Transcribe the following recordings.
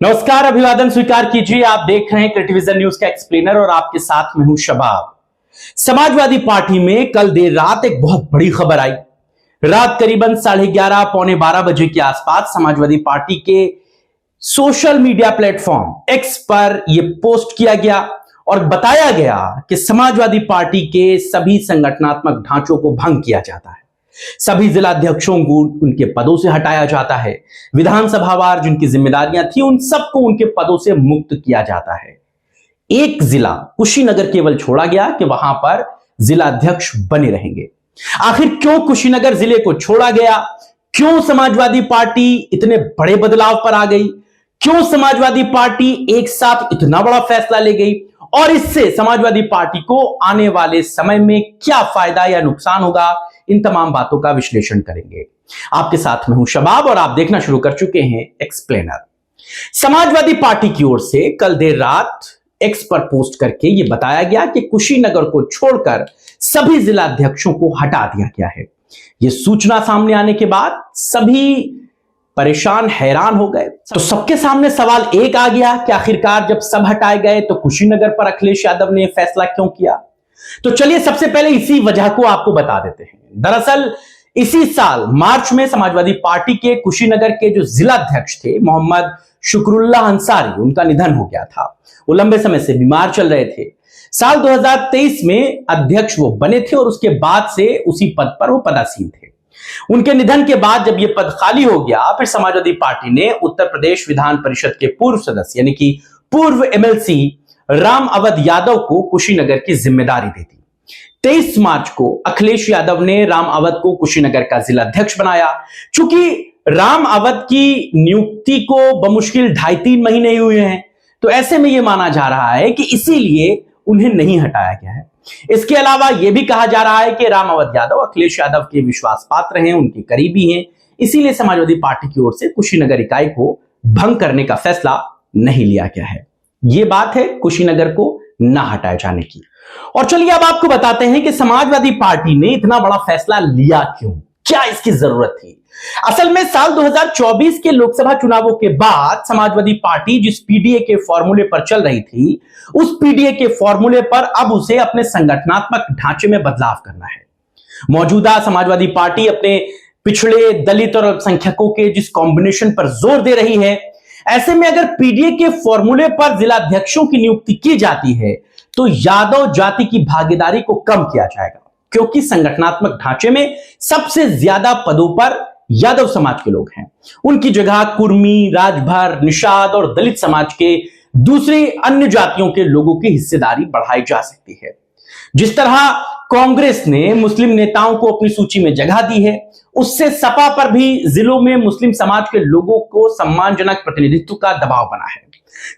नमस्कार, अभिवादन स्वीकार कीजिए। आप देख रहे हैं क्रिटिविजन न्यूज का एक्सप्लेनर और आपके साथ में हूं शबाब। समाजवादी पार्टी में कल देर रात एक बहुत बड़ी खबर आई। रात करीबन 11:30 पौने 12 बजे के आसपास समाजवादी पार्टी के सोशल मीडिया प्लेटफॉर्म एक्स पर यह पोस्ट किया गया और बताया गया कि समाजवादी पार्टी के सभी संगठनात्मक ढांचों को भंग किया जाता है, सभी जिलाध्यक्षों को उनके पदों से हटाया जाता है, विधानसभावार जिनकी जिम्मेदारियां थी उन सबको उनके पदों से मुक्त किया जाता है। एक जिला कुशीनगर केवल छोड़ा गया कि वहां पर जिलाध्यक्ष बने रहेंगे। आखिर क्यों कुशीनगर जिले को छोड़ा गया? क्यों समाजवादी पार्टी इतने बड़े बदलाव पर आ गई? क्यों समाजवादी पार्टी एक साथ इतना बड़ा फैसला ले गई और इससे समाजवादी पार्टी को आने वाले समय में क्या फायदा या नुकसान होगा, इन तमाम बातों का विश्लेषण करेंगे। आपके साथ में हूं शबाब और आप देखना शुरू कर चुके हैं एक्सप्लेनर। समाजवादी पार्टी की ओर से कल देर रात एक्स पर पोस्ट करके यह बताया गया कि कुशीनगर को छोड़कर सभी जिलाध्यक्षों को हटा दिया गया है। यह सूचना सामने आने के बाद सभी परेशान हैरान हो गए। तो सबके सामने सवाल एक आ गया कि आखिरकार जब सब हटाए गए तो कुशीनगर पर अखिलेश यादव ने फैसला क्यों किया? तो चलिए सबसे पहले इसी वजह को आपको बता देते हैं। दरअसल इसी साल मार्च में समाजवादी पार्टी के कुशीनगर के जो जिलाध्यक्ष थे मोहम्मद शुक्रुल्लाह अंसारी, उनका निधन हो गया था। वो लंबे समय से बीमार चल रहे थे। साल 2023 में अध्यक्ष वो बने थे और उसके बाद से उसी पद पर वो पदासीन थे। उनके निधन के बाद जब यह पद खाली हो गया, फिर समाजवादी पार्टी ने उत्तर प्रदेश विधान परिषद के पूर्व सदस्य यानी कि पूर्व एमएलसी राम अवध यादव को कुशीनगर की जिम्मेदारी दी थी। 23 मार्च को अखिलेश यादव ने राम अवध को कुशीनगर का जिलाध्यक्ष बनाया। चूंकि राम अवध की नियुक्ति को बमुश्किल 2.5-3 महीने ही हुए हैं, तो ऐसे में यह माना जा रहा है कि इसीलिए उन्हें नहीं हटाया गया है। इसके अलावा यह भी कहा जा रहा है कि राम अवध यादव अखिलेश यादव के विश्वास पात्र हैं, उनके करीबी हैं, इसीलिए समाजवादी पार्टी की ओर से कुशीनगर इकाई को भंग करने का फैसला नहीं लिया गया है। यह बात है कुशीनगर को ना हटाए जाने की। और चलिए अब आपको बताते हैं कि समाजवादी पार्टी ने इतना बड़ा फैसला लिया क्यों, क्या इसकी जरूरत थी। असल में साल 2024 के लोकसभा चुनावों के बाद समाजवादी पार्टी जिस पीडीए के फॉर्मूले पर चल रही थी, उस पीडीए के फॉर्मूले पर अब उसे अपने संगठनात्मक ढांचे में बदलाव करना है। मौजूदा समाजवादी पार्टी अपने पिछड़े, दलित और अल्पसंख्यकों के जिस कॉम्बिनेशन पर जोर दे रही है, ऐसे में अगर पीडीए के फॉर्मूले पर जिलाध्यक्षों की नियुक्ति की जाती है तो यादव जाति की भागीदारी को कम किया जाएगा, क्योंकि संगठनात्मक ढांचे में सबसे ज्यादा पदों पर यादव समाज के लोग हैं। उनकी जगह कुर्मी, राजभर, निषाद और दलित समाज के दूसरी अन्य जातियों के लोगों की हिस्सेदारी बढ़ाई जा सकती है। जिस तरह कांग्रेस ने मुस्लिम नेताओं को अपनी सूची में जगह दी है, उससे सपा पर भी जिलों में मुस्लिम समाज के लोगों को सम्मानजनक प्रतिनिधित्व का दबाव बना है।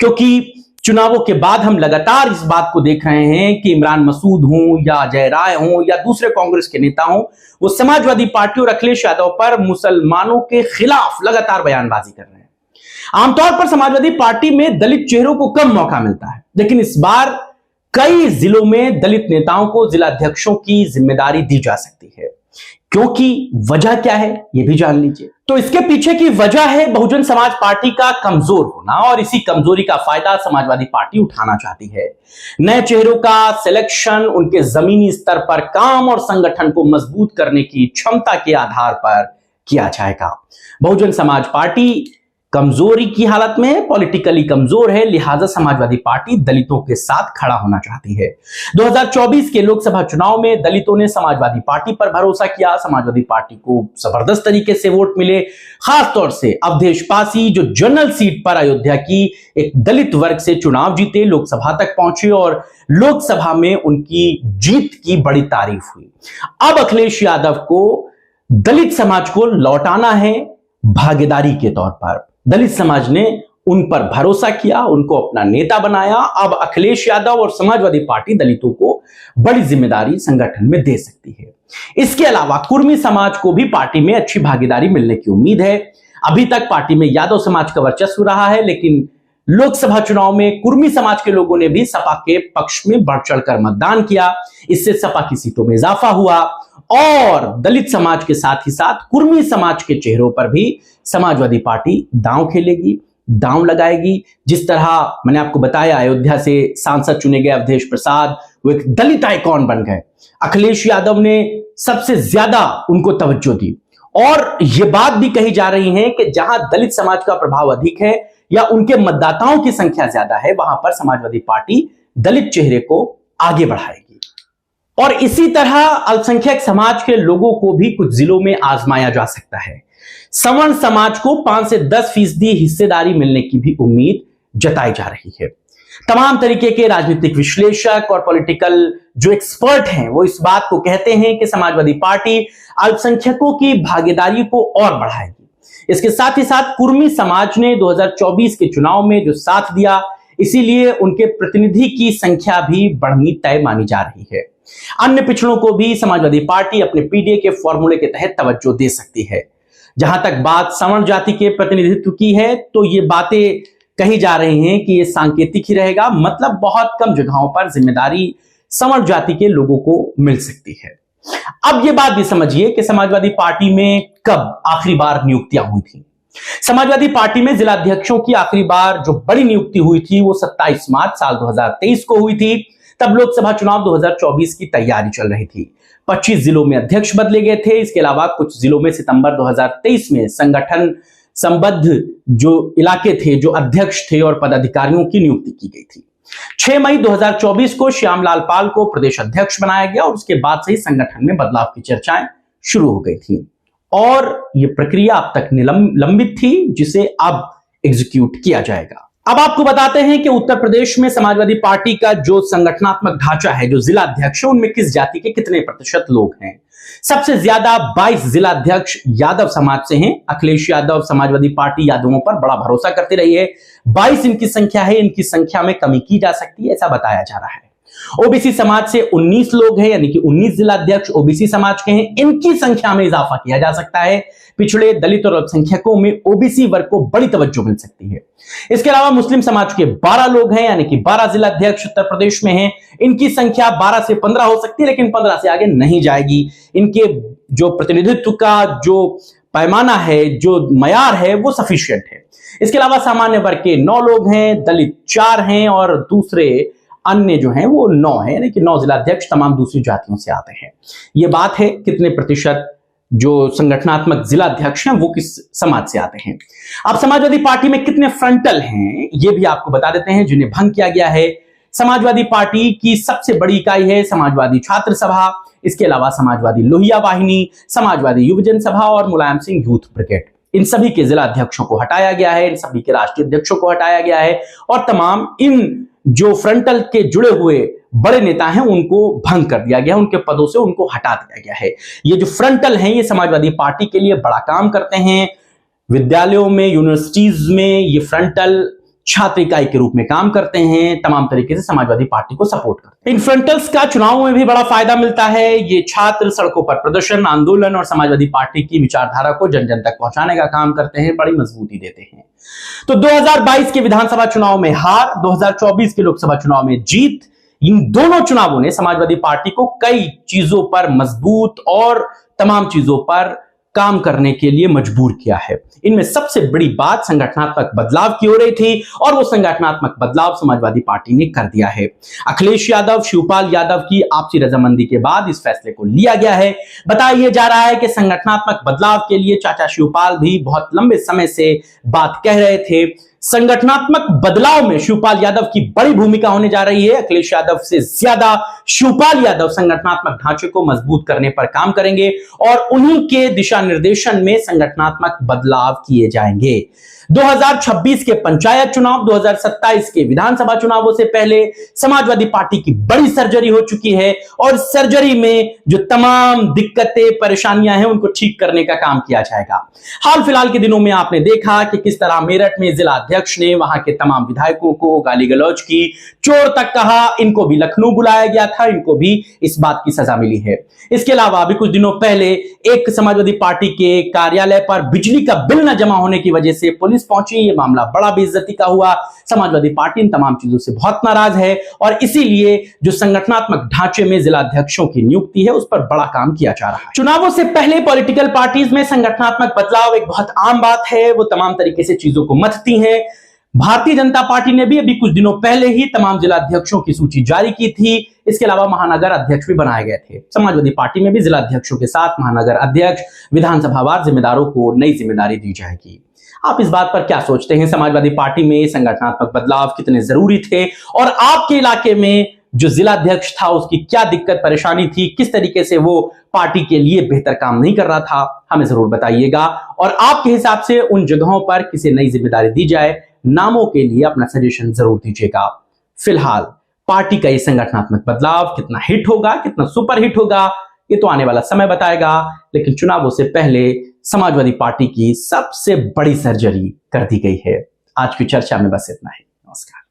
क्योंकि चुनावों के बाद हम लगातार इस बात को देख रहे हैं कि इमरान मसूद हों या अजय राय हों या दूसरे कांग्रेस के नेता हों, वो समाजवादी पार्टी और अखिलेश यादव पर मुसलमानों के खिलाफ लगातार बयानबाजी कर रहे हैं। आमतौर पर समाजवादी पार्टी में दलित चेहरों को कम मौका मिलता है, लेकिन इस बार कई जिलों में दलित नेताओं को जिलाध्यक्षों की जिम्मेदारी दी जा सकती है। क्योंकि वजह क्या है यह भी जान लीजिए। तो इसके पीछे की वजह है बहुजन समाज पार्टी का कमजोर होना, और इसी कमजोरी का फायदा समाजवादी पार्टी उठाना चाहती है। नए चेहरों का सिलेक्शन उनके जमीनी स्तर पर काम और संगठन को मजबूत करने की क्षमता के आधार पर किया जाएगा। बहुजन समाज पार्टी कमजोरी की हालत में है, पॉलिटिकली कमजोर है, लिहाजा समाजवादी पार्टी दलितों के साथ खड़ा होना चाहती है। 2024 के लोकसभा चुनाव में दलितों ने समाजवादी पार्टी पर भरोसा किया, समाजवादी पार्टी को जबरदस्त तरीके से वोट मिले। खासतौर से अवधेश पासी जो जनरल सीट पर अयोध्या की एक दलित वर्ग से चुनाव जीते, लोकसभा तक पहुंचे और लोकसभा में उनकी जीत की बड़ी तारीफ हुई। अब अखिलेश यादव को दलित समाज को लौटाना है भागीदारी के तौर पर। दलित समाज ने उन पर भरोसा किया, उनको अपना नेता बनाया। अब अखिलेश यादव और समाजवादी पार्टी दलितों को बड़ी जिम्मेदारी संगठन में दे सकती है। इसके अलावा कुर्मी समाज को भी पार्टी में अच्छी भागीदारी मिलने की उम्मीद है। अभी तक पार्टी में यादव समाज का वर्चस्व रहा है, लेकिन लोकसभा चुनाव में कुर्मी समाज के लोगों ने भी सपा के पक्ष में बढ़ चढ़कर मतदान किया। इससे सपा की सीटों में इजाफा हुआ और दलित समाज के साथ ही साथ कुर्मी समाज के चेहरों पर भी समाजवादी पार्टी दांव खेलेगी। दांव लगाएगी। जिस तरह मैंने आपको बताया, अयोध्या से सांसद चुने गए अवधेश प्रसाद वो एक दलित आइकॉन बन गए। अखिलेश यादव ने सबसे ज्यादा उनको तवज्जो दी और यह बात भी कही जा रही है कि जहां दलित समाज का प्रभाव अधिक है या उनके मतदाताओं की संख्या ज्यादा है, वहां पर समाजवादी पार्टी दलित चेहरे को आगे बढ़ाएगी। और इसी तरह अल्पसंख्यक समाज के लोगों को भी कुछ जिलों में आजमाया जा सकता है। सवर्ण समाज को 5 से 10% हिस्सेदारी मिलने की भी उम्मीद जताई जा रही है। तमाम तरीके के राजनीतिक विश्लेषक और पॉलिटिकल जो एक्सपर्ट हैं वो इस बात को कहते हैं कि समाजवादी पार्टी अल्पसंख्यकों की भागीदारी को और बढ़ाएगी। इसके साथ ही साथ कुर्मी समाज ने 2024 के चुनाव में जो साथ दिया, इसीलिए उनके प्रतिनिधि की संख्या भी बढ़नी तय मानी जा रही है। अन्य पिछड़ों को भी समाजवादी पार्टी अपने पीडीए के फॉर्मूले के तहत तवज्जो दे सकती है। जहां तक बात सवर्ण जाति के प्रतिनिधित्व की है, तो ये बातें कही जा रही हैं कि ये सांकेतिक ही रहेगा, मतलब बहुत कम जगहों पर जिम्मेदारी सवर्ण जाति के लोगों को मिल सकती है। अब ये बात भी समझिए कि समाजवादी पार्टी में कब आखिरी बार नियुक्तियां हुई थी। समाजवादी पार्टी में जिलाध्यक्षों की आखिरी बार जो बड़ी नियुक्ति हुई थी वो 27 मार्च साल 2023 को हुई थी। तब लोकसभा चुनाव 2024 की तैयारी चल रही थी। 25 जिलों में अध्यक्ष बदले गए थे। इसके अलावा कुछ जिलों में सितंबर 2023 में संगठन संबद्ध जो इलाके थे, जो अध्यक्ष थे और पदाधिकारियों की नियुक्ति की गई थी। 6 मई 2024 को श्यामलाल पाल को प्रदेश अध्यक्ष बनाया गया और उसके बाद से ही संगठन में बदलाव की चर्चाएं शुरू हो गई थी और यह प्रक्रिया अब तक लंबित थी, जिसे अब एग्जीक्यूट किया जाएगा। अब आपको बताते हैं कि उत्तर प्रदेश में समाजवादी पार्टी का जो संगठनात्मक ढांचा है, जो जिला अध्यक्ष है, उनमें किस जाति के कितने प्रतिशत लोग हैं। सबसे ज्यादा 22 जिला अध्यक्ष यादव समाज से हैं। अखिलेश यादव समाजवादी पार्टी यादवों पर बड़ा भरोसा करती रही है। 22 इनकी संख्या है। इनकी संख्या में कमी की जा सकती है, ऐसा बताया जा रहा है। ओबीसी समाज से 19 लोग हैं, यानी कि 19 जिला अध्यक्ष ओबीसी समाज के हैं। इनकी संख्या में इजाफा किया जा सकता है। पिछड़े, दलित और अल्पसंख्यकों में ओबीसी वर्ग को बड़ी तवज्जो मिल सकती है। इसके अलावा मुस्लिम समाज के 12 लोग हैं, यानी कि 12 जिला अध्यक्ष उत्तर प्रदेश में हैं। इनकी संख्या 12 से 15 हो सकती है, लेकिन 15 से आगे नहीं जाएगी। इनके जो प्रतिनिधित्व का जो पैमाना है, जो मयार है, वो सफिशिएंट है। इसके अलावा सामान्य वर्ग के 9 लोग हैं, दलित 4 हैं और दूसरे अन्य जो हैं वो 9 है, यानी कि 9 जिला अध्यक्ष तमाम दूसरी जातियों से आते हैं। ये बात है कितने प्रतिशत जो संगठनात्मक जिला अध्यक्ष हैं वो किस समाज से आते हैं। अब समाजवादी पार्टी में कितने फ्रंटल हैं ये भी आपको बता देते हैं, जिन्हें भंग किया गया है। समाजवादी पार्टी की सबसे बड़ी इकाई है समाजवादी छात्र सभा। इसके अलावा समाजवादी लोहिया वाहिनी, समाजवादी युवजन सभा और मुलायम सिंह यूथ ब्रिगेड, इन सभी के जिला अध्यक्षों को हटाया गया है। इन सभी के राष्ट्रीय अध्यक्षों को हटाया गया है और तमाम इन जो फ्रंटल के जुड़े हुए बड़े नेता हैं उनको भंग कर दिया गया, उनके पदों से उनको हटा दिया गया है। ये जो फ्रंटल हैं ये समाजवादी पार्टी के लिए बड़ा काम करते हैं। विद्यालयों में, यूनिवर्सिटीज में ये फ्रंटल छात्र इकाई के रूप में काम करते हैं, तमाम तरीके से समाजवादी पार्टी को सपोर्ट करते हैं। इन फ्रंटल्स का चुनाव में भी बड़ा फायदा मिलता है। ये छात्र सड़कों पर प्रदर्शन, आंदोलन और समाजवादी पार्टी की विचारधारा को जन जन तक पहुंचाने का काम करते हैं, बड़ी मजबूती देते हैं। तो 2022 के विधानसभा चुनाव में हार, 2024 के लोकसभा चुनाव में जीत, इन दोनों चुनावों ने समाजवादी पार्टी को कई चीजों पर मजबूत और तमाम चीजों पर काम करने के लिए मजबूर किया है। इनमें सबसे बड़ी बात संगठनात्मक बदलाव की हो रही थी और वो संगठनात्मक बदलाव समाजवादी पार्टी ने कर दिया है। अखिलेश यादव, शिवपाल यादव की आपसी रजामंदी के बाद इस फैसले को लिया गया है। बताया जा रहा है कि संगठनात्मक बदलाव के लिए चाचा शिवपाल भी बहुत लंबे समय से बात कह रहे थे। संगठनात्मक बदलाव में शिवपाल यादव की बड़ी भूमिका होने जा रही है। अखिलेश यादव से ज्यादा शिवपाल यादव संगठनात्मक ढांचे को मजबूत करने पर काम करेंगे और उन्हीं के दिशा निर्देशन में संगठनात्मक बदलाव किए जाएंगे। 2026 के पंचायत चुनाव, 2027 के विधानसभा चुनावों से पहले समाजवादी पार्टी की बड़ी सर्जरी हो चुकी है और सर्जरी में जो तमाम दिक्कतें, परेशानियां हैं उनको ठीक करने का काम किया जाएगा। हाल फिलहाल के दिनों में आपने देखा कि किस तरह मेरठ में जिला अध्यक्ष ने वहां के तमाम विधायकों को गाली गलौज की, चोर तक कहा। इनको भी लखनऊ बुलाया गया था, इनको भी इस बात की सजा मिली है। इसके अलावा अभी कुछ दिनों पहले एक समाजवादी पार्टी के कार्यालय पर बिजली का बिल न जमा होने की वजह से पुलिस पुलिस पहुंची, ये मामला बड़ा बेइज्जती का हुआ। समाजवादी पार्टी इन तमाम चीजों से बहुत नाराज है और इसीलिए जो संगठनात्मक ढांचे में जिला अध्यक्षों की नियुक्ति है उस पर बड़ा काम किया जा रहा है। चुनावों से पहले पॉलिटिकल पार्टीज में संगठनात्मक बदलाव एक बहुत आम बात है, वो तमाम तरीके से चीजों को मथती हैं। भारतीय जनता पार्टी ने भी अभी कुछ दिनों पहले ही तमाम जिला अध्यक्षों की सूची जारी की थी। इसके अलावा महानगर अध्यक्ष भी बनाए गए थे। समाजवादी पार्टी में भी जिला अध्यक्षों के साथ महानगर अध्यक्ष, विधानसभावार जिम्मेदारों को नई जिम्मेदारी दी जाएगी। आप इस बात पर क्या सोचते हैं? समाजवादी पार्टी में संगठनात्मक बदलाव कितने जरूरी थे और आपके इलाके में जो जिला अध्यक्ष था उसकी क्या दिक्कत परेशानी थी, किस तरीके से वो पार्टी के लिए बेहतर काम नहीं कर रहा था, हमें जरूर बताइएगा। और आपके हिसाब से उन जगहों पर किसे नई जिम्मेदारी दी जाए, नामों के लिए अपना सजेशन जरूर दीजिएगा। फिलहाल पार्टी का ये संगठनात्मक बदलाव कितना हिट होगा, कितना सुपर हिट होगा, ये तो आने वाला समय बताएगा। लेकिन चुनावों से पहले समाजवादी पार्टी की सबसे बड़ी सर्जरी कर दी गई है। आज की चर्चा में बस इतना ही। नमस्कार।